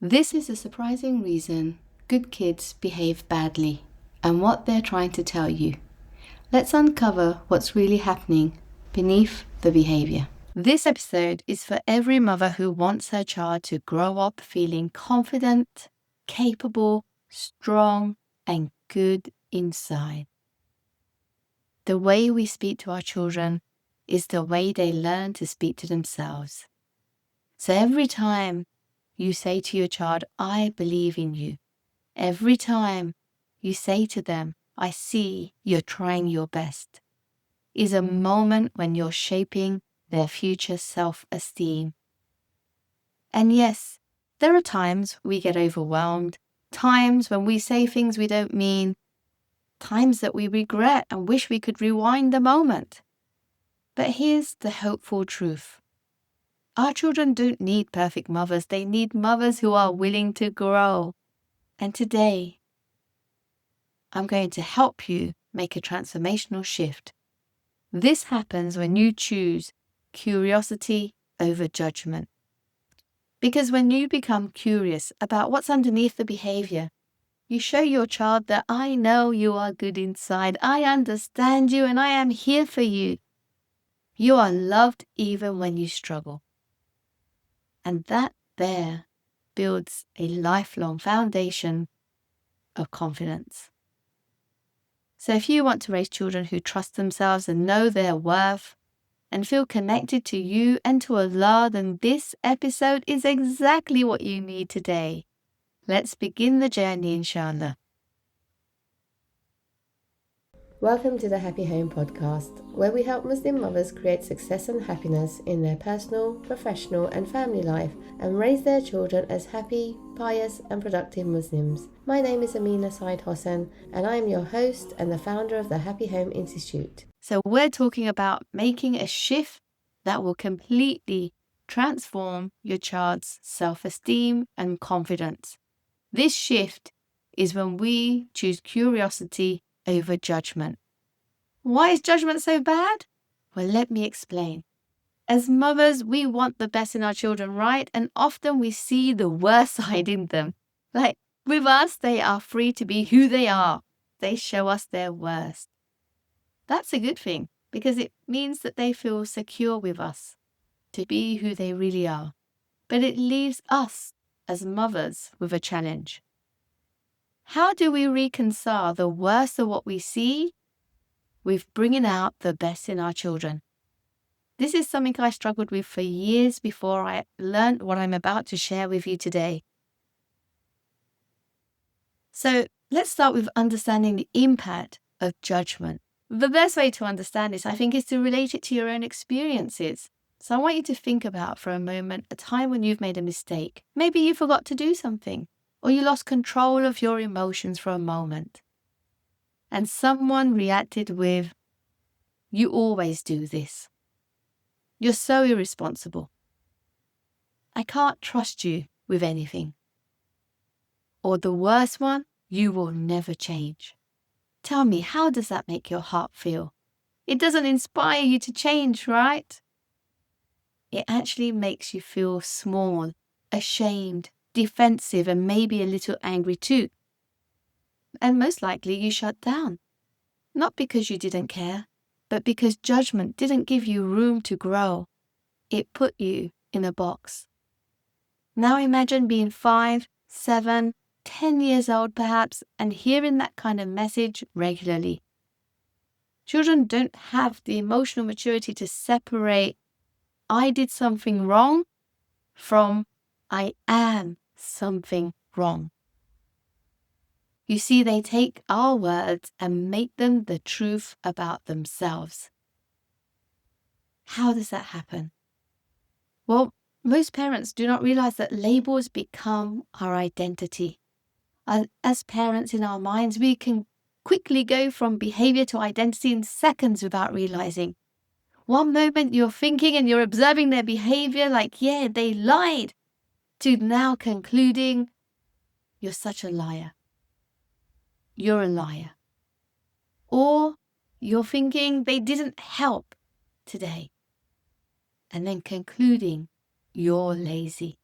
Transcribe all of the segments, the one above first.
This is a surprising reason good kids behave badly and what they're trying to tell you. Let's uncover what's really happening beneath the behavior. This episode is for every mother who wants her child to grow up feeling confident, capable, strong, and good inside. The way we speak to our children is the way they learn to speak to themselves. So every time you say to your child, I believe in you, every time you say to them, I see you're trying your best, is a moment when you're shaping their future self-esteem. And yes, there are times we get overwhelmed, times when we say things we don't mean, times that we regret and wish we could rewind the moment. But here's the hopeful truth. Our children don't need perfect mothers. They need mothers who are willing to grow. And today, I'm going to help you make a transformational shift. This happens when you choose curiosity over judgment. Because when you become curious about what's underneath the behavior, you show your child that I know you are good inside. I understand you and I am here for you. You are loved even when you struggle. And that there builds a lifelong foundation of confidence. So if you want to raise children who trust themselves and know their worth and feel connected to you and to Allah, then this episode is exactly what you need today. Let's begin the journey, inshallah. Welcome to the Happy Home podcast, where we help Muslim mothers create success and happiness in their personal, professional and family life and raise their children as happy, pious and productive Muslims. My name is Sayed-Hossen and I am your host and the founder of the Happy Home Institute. So we're talking about making a shift that will completely transform your child's self-esteem and confidence. This shift is when we choose curiosity over judgment. Why is judgment so bad? Well, let me explain. As mothers, we want the best in our children, right? And often we see the worst side in them. Like with us, they are free to be who they are. They show us their worst. That's a good thing because it means that they feel secure with us to be who they really are. But it leaves us as mothers with a challenge. How do we reconcile the worst of what we see with bringing out the best in our children? This is something I struggled with for years before I learned what I'm about to share with you today. So let's start with understanding the impact of judgment. The best way to understand this, I think, is to relate it to your own experiences. So I want you to think about for a moment a time when you've made a mistake. Maybe you forgot to do something, or you lost control of your emotions for a moment. And someone reacted with, you always do this. You're so irresponsible. I can't trust you with anything. Or the worst one, you will never change. Tell me, how does that make your heart feel? It doesn't inspire you to change, right? It actually makes you feel small, ashamed, defensive, and maybe a little angry too. And most likely you shut down. Not because you didn't care, but because judgment didn't give you room to grow. It put you in a box. Now imagine being 5, 7, 10 years old perhaps, and hearing that kind of message regularly. Children don't have the emotional maturity to separate I did something wrong from I am something wrong. You see, they take our words and make them the truth about themselves. How does that happen? Well, most parents do not realize that labels become our identity. As parents in our minds, we can quickly go from behavior to identity in seconds without realizing. One moment you're thinking and you're observing their behavior like, yeah, they lied, to now concluding, you're such a liar. You're a liar. Or you're thinking they didn't help today. And then concluding, you're lazy.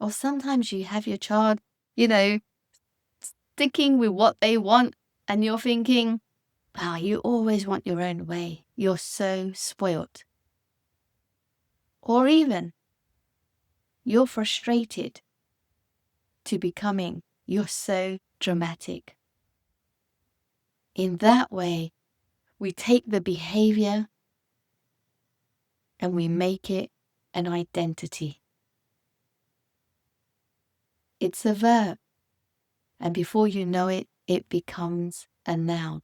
Or sometimes you have your child, sticking with what they want, and you're thinking, wow, you always want your own way. You're so spoilt. Or even you're frustrated to becoming, you're so dramatic. In that way, we take the behavior and we make it an identity. It's a verb. And before you know it, it becomes a noun,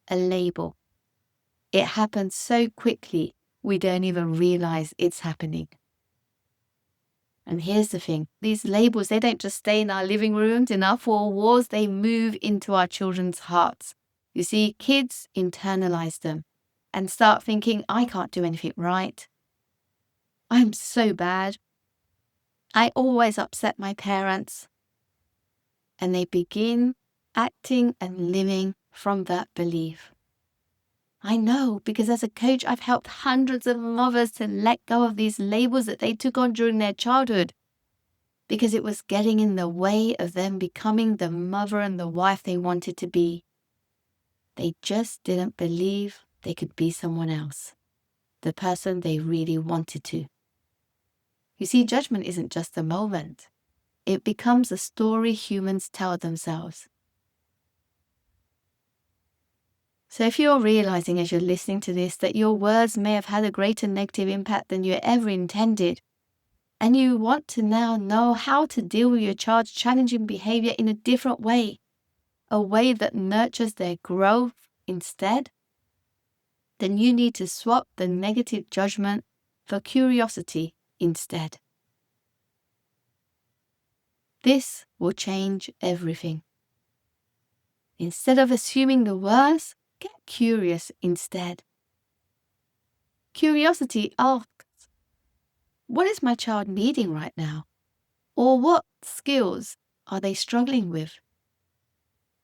a label. It happens so quickly, we don't even realize it's happening. And here's the thing, these labels, they don't just stay in our living rooms, in our four walls, they move into our children's hearts. You see, kids internalize them and start thinking, I can't do anything right. I'm so bad. I always upset my parents. And they begin acting and living from that belief. I know, because as a coach, I've helped hundreds of mothers to let go of these labels that they took on during their childhood, because it was getting in the way of them becoming the mother and the wife they wanted to be. They just didn't believe they could be someone else, the person they really wanted to. You see, judgment isn't just a moment. It becomes a story humans tell themselves. So if you're realizing as you're listening to this that your words may have had a greater negative impact than you ever intended, and you want to now know how to deal with your child's challenging behavior in a different way, a way that nurtures their growth instead, then you need to swap the negative judgment for curiosity instead. This will change everything. Instead of assuming the worst, get curious instead. Curiosity asks, what is my child needing right now? Or what skills are they struggling with?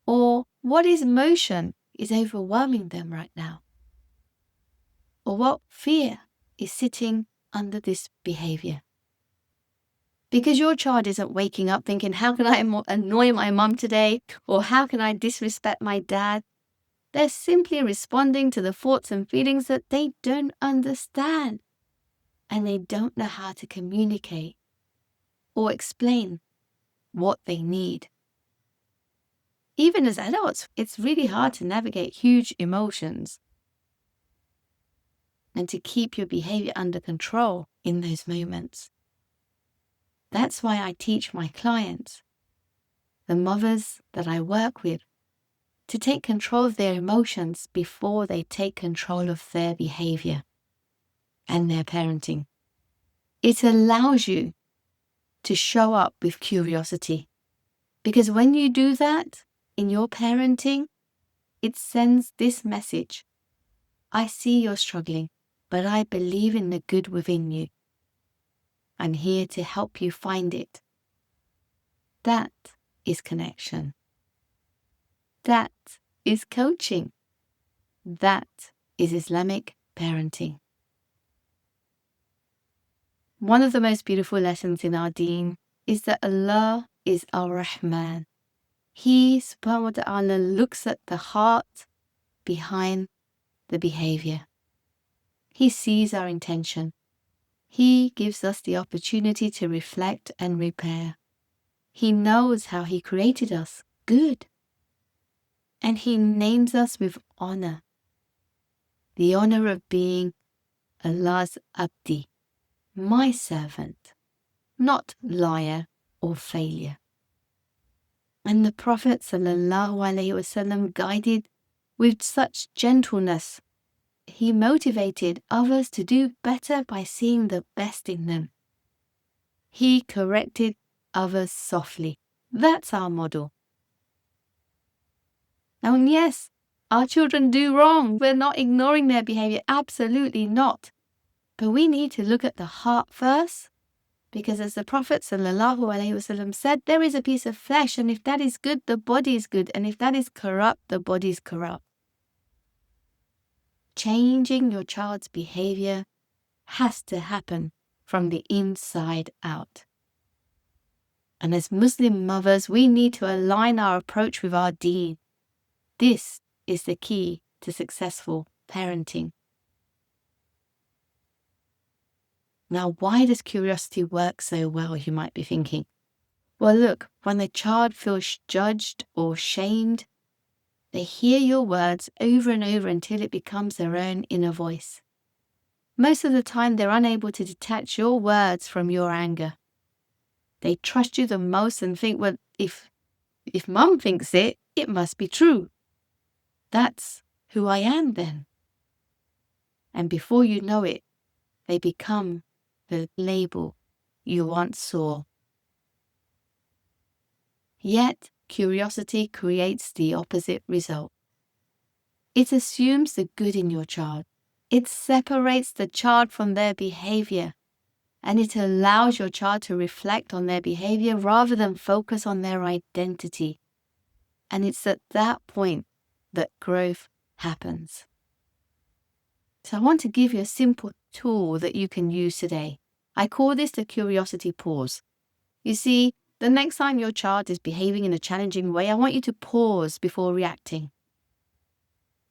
Or what emotion is overwhelming them right now? Or what fear is sitting under this behavior? Because your child isn't waking up thinking, how can I annoy my mum today? Or how can I disrespect my dad? They're simply responding to the thoughts and feelings that they don't understand. And they don't know how to communicate or explain what they need. Even as adults, it's really hard to navigate huge emotions and to keep your behavior under control in those moments. That's why I teach my clients, the mothers that I work with, to take control of their emotions before they take control of their behavior and their parenting. It allows you to show up with curiosity, because when you do that in your parenting, it sends this message: I see you're struggling, but I believe in the good within you. I'm here to help you find it. That is connection. That is coaching. That is Islamic parenting. One of the most beautiful lessons in our deen is that Allah is Ar-Rahman. He, subhanahu wa ta'ala, looks at the heart behind the behavior. He sees our intention. He gives us the opportunity to reflect and repair. He knows how He created us, good. And He names us with honor. The honor of being Allah's abdi, my servant, not liar or failure. And the Prophet ﷺ guided with such gentleness. He motivated others to do better by seeing the best in them. He corrected others softly. That's our model. And yes, our children do wrong. We're not ignoring their behavior. Absolutely not. But we need to look at the heart first, because as the Prophet ﷺ said, there is a piece of flesh, and if that is good, the body is good. And if that is corrupt, the body is corrupt. Changing your child's behavior has to happen from the inside out. And as Muslim mothers, we need to align our approach with our deen. This is the key to successful parenting. Now, why does curiosity work so well, you might be thinking? Well, look, when the child feels judged or shamed, they hear your words over and over until it becomes their own inner voice. Most of the time, they're unable to detach your words from your anger. They trust you the most and think, well, if mum thinks it, it must be true. That's who I am then. And before you know it, they become the label you once saw. Yet, curiosity creates the opposite result. It assumes the good in your child. It separates the child from their behavior, and it allows your child to reflect on their behavior rather than focus on their identity. And it's at that point that growth happens. So I want to give you a simple tool that you can use today. I call this the curiosity pause. You see, the next time your child is behaving in a challenging way, I want you to pause before reacting.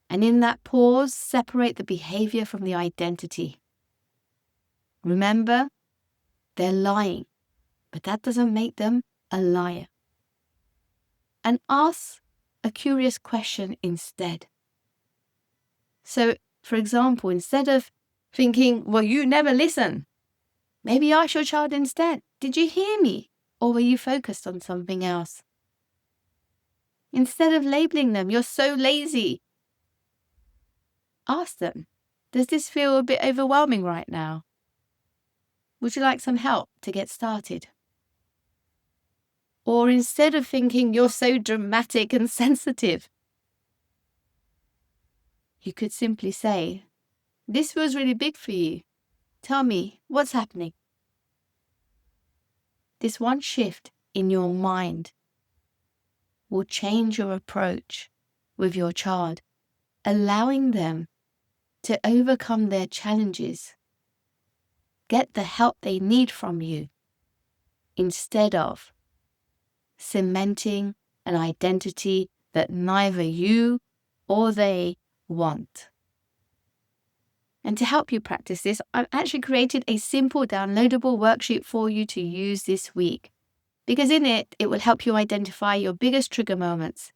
And in that pause, separate the behavior from the identity. Remember, they're lying, but that doesn't make them a liar. And ask a curious question instead. So, for example, instead of thinking, well, you never listen, maybe ask your child instead, did you hear me? Or were you focused on something else? Instead of labeling them, you're so lazy, ask them, does this feel a bit overwhelming right now? Would you like some help to get started? Or instead of thinking you're so dramatic and sensitive, you could simply say, this feels really big for you. Tell me, what's happening? This one shift in your mind will change your approach with your child, allowing them to overcome their challenges, get the help they need from you, instead of cementing an identity that neither you or they want. And to help you practice this, I've actually created a simple downloadable worksheet for you to use this week. Because in it will help you identify your biggest trigger moments,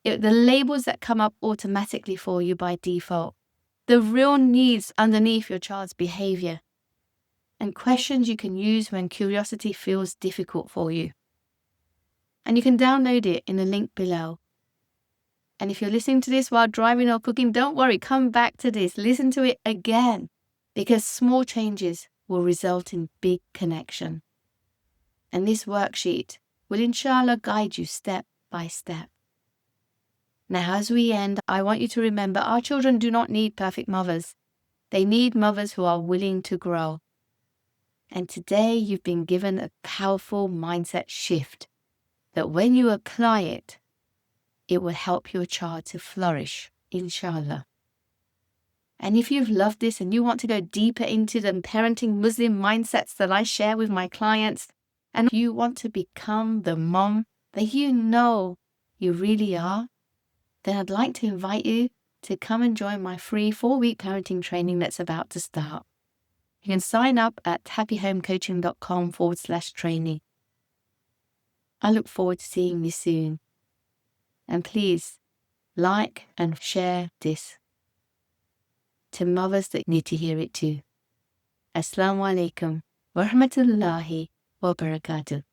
the labels that come up automatically for you by default, the real needs underneath your child's behavior, and questions you can use when curiosity feels difficult for you. And you can download it in the link below. And if you're listening to this while driving or cooking, don't worry, come back to this, listen to it again, because small changes will result in big connection. And this worksheet will inshallah guide you step by step. Now, as we end, I want you to remember our children do not need perfect mothers. They need mothers who are willing to grow. And today you've been given a powerful mindset shift that when you apply it, it will help your child to flourish, inshallah. And if you've loved this and you want to go deeper into the parenting Muslim mindsets that I share with my clients, and you want to become the mom that you know you really are, then I'd like to invite you to come and join my free 4-week parenting training that's about to start. You can sign up at happyhomecoaching.com/training. I look forward to seeing you soon. And please like and share this to mothers that need to hear it too. Assalamu alaikum wa rahmatullahi wa barakatuh.